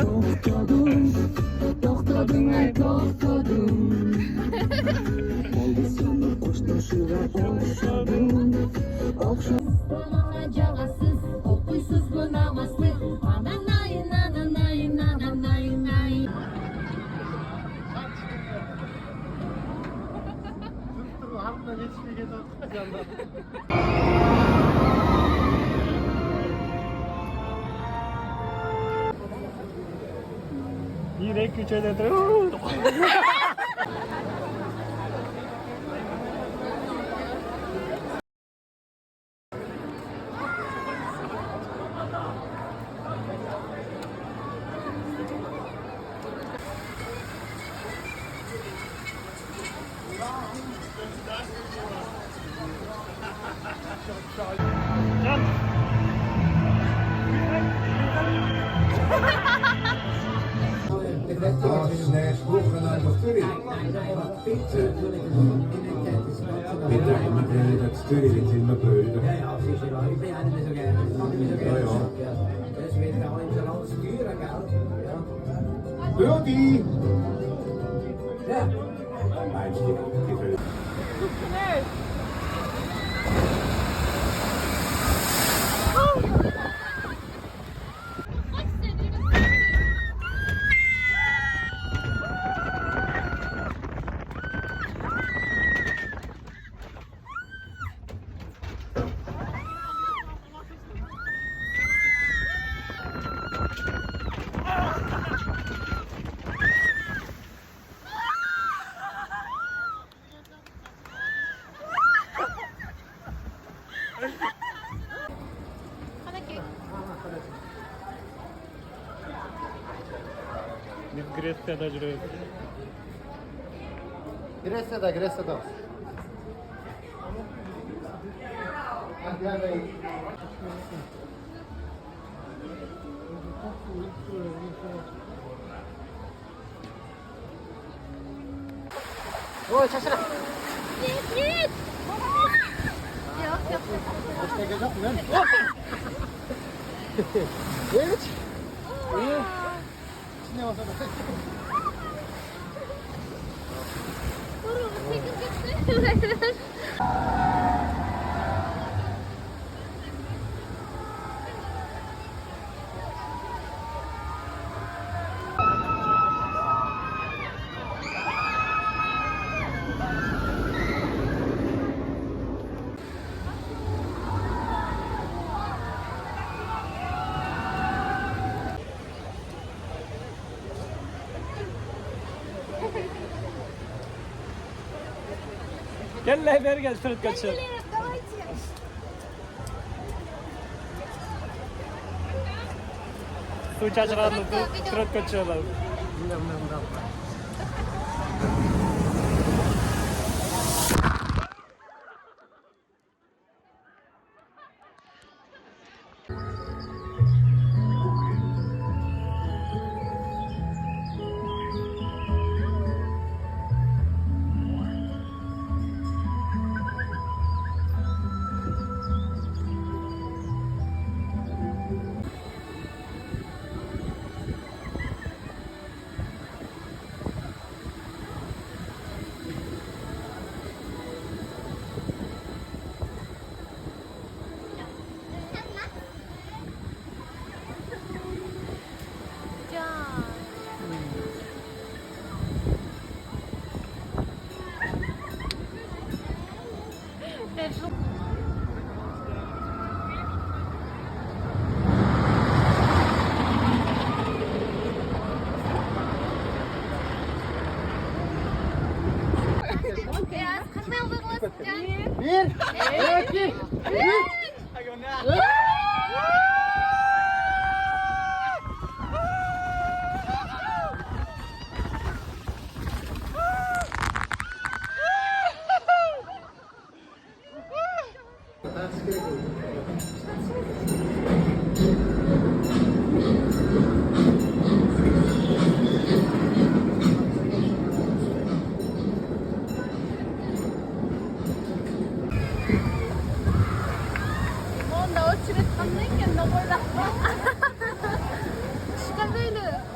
Toxtadım, toxtadım, ay toxtadım. Oldu sana qo'shnishga o'xshadim, o'xshadim. Bana calasız, okuysuz bu namaslı. Ananay, nananay, nananay, nay. Harbiden yetişmeye getirdim. Yine küçede duruyor. Dat stuur je in mijn breuken. Ja, ja, precies. Ik ben eigenlijk zo gerne. Ja, ja. Dus weet je al in zijn land sturen, geld. Ja. Brody! Ja. Meisje, die wil. Biz Gresya'da duruyoruz. Gresya'da. Git, git. Yok, yok. Çekecek mi? Ne olsa da. Durun, çekeceksin. Gel lan beri gel tırıt kaçır. Su çaçıranlı tırıt kaçıyorlar. Biraz kısmaya ulaşacağım. Bir, iki, üç. 너 집에 갔네? 너 몰라. 시간 내일은.